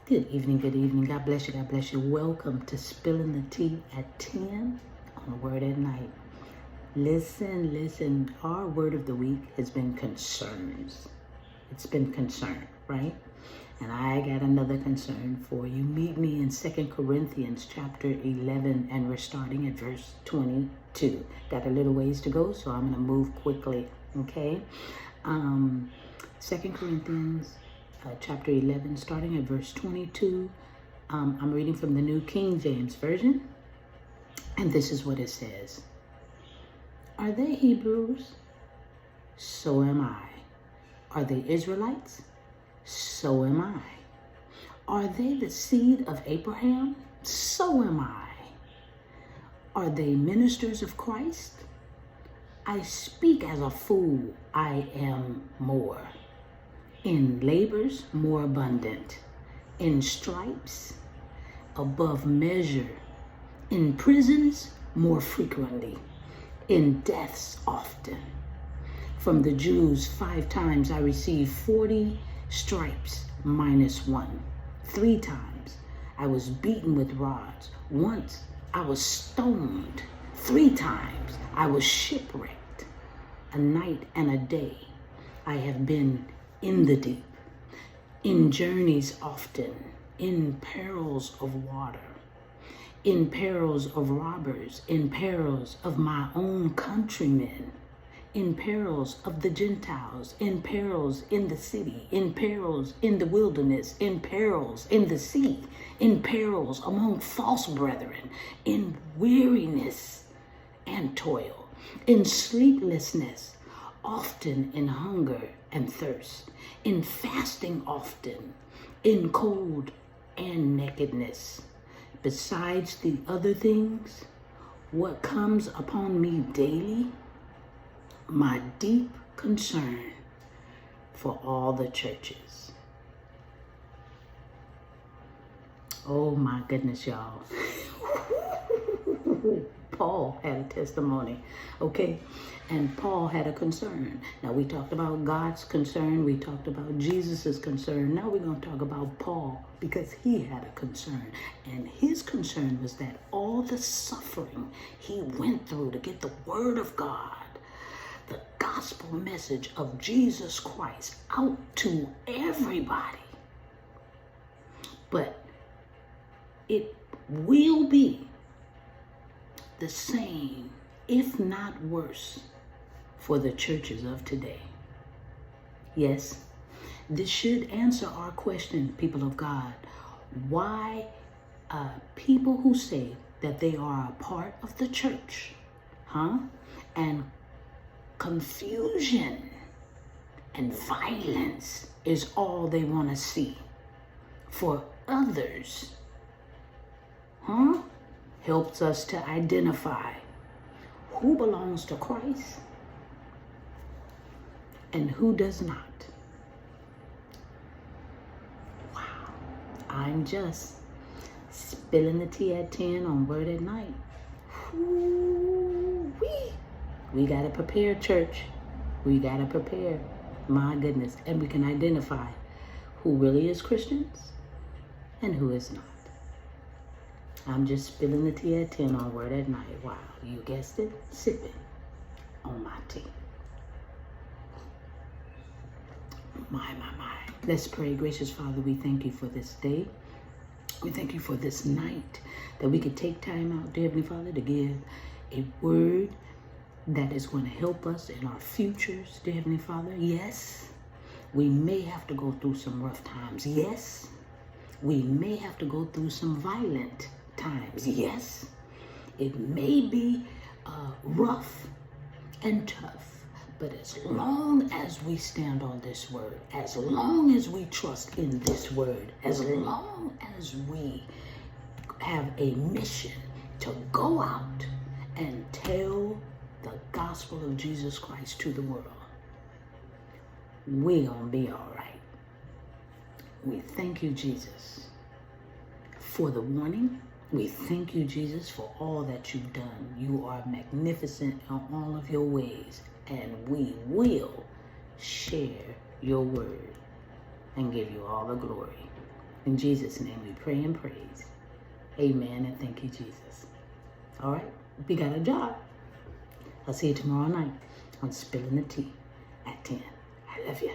Good evening, good evening. God bless you, God bless you. Welcome to Spilling the Tea at 10 on Word at Night. Listen. Our word of the week has been concerns. It's been concern, right? And I got another concern for you. Meet me in 2 Corinthians chapter 11, and we're starting at verse 22. Got a little ways to go, so I'm going to move quickly, okay? 2 Corinthians chapter 11, starting at verse 22. I'm reading from the New King James Version, and this is what it says. Are they Hebrews? So am I. Are they Israelites? So am I. Are they the seed of Abraham? So am I. Are they ministers of Christ? I speak as a fool, I am more. In labors more abundant, in stripes above measure, in prisons more frequently, in deaths often. From the Jews 5 times I received 40 stripes minus 1. 3 times I was beaten with rods. Once I was stoned. 3 times I was shipwrecked. A night and a day I have been in the deep, in journeys often, in perils of water, in perils of robbers, in perils of my own countrymen, in perils of the Gentiles, in perils in the city, in perils in the wilderness, in perils in the sea, in perils among false brethren, in weariness and toil, in sleeplessness, often in hunger and thirst, in fasting often, in cold and nakedness. Besides the other things, what comes upon me daily, my deep concern for all the churches. Oh my goodness, y'all. Paul had a testimony, okay? And Paul had a concern. Now, we talked about God's concern. We talked about Jesus's concern. Now we're going to talk about Paul, because he had a concern. And his concern was that all the suffering he went through to get the word of God, the gospel message of Jesus Christ, out to everybody. But it will be the same, if not worse, for the churches of today. Yes, this should answer our question, people of God. Why people who say that they are a part of the church, and confusion and violence is all they want to see for others, helps us to identify who belongs to Christ and who does not. Wow. I'm just spilling the tea at 10 on Word at Night. Woo-wee. We got to prepare, church. We got to prepare. My goodness. And we can identify who really is Christians and who is not. I'm just spilling the tea at 10 on Word at Night. Wow, you guessed it, sipping on my tea. My. Let's pray. Gracious Father, we thank you for this day. We thank you for this night, that we could take time out, dear Heavenly Father, to give a word that is going to help us in our futures, dear Heavenly Father. Yes, we may have to go through some rough times. Yes, we may have to go through some violent times. Yes, it may be rough and tough, but as long as we stand on this word, as long as we trust in this word, as long as we have a mission to go out and tell the gospel of Jesus Christ to the world, we're gonna be all right. We thank you, Jesus, for the warning. We thank you, Jesus, for all that you've done. You are magnificent in all of your ways, and we will share your word and give you all the glory. In Jesus' name we pray and praise. Amen, and thank you, Jesus. All right, we got a job. I'll see you tomorrow night on Spilling the Tea at 10. I love you.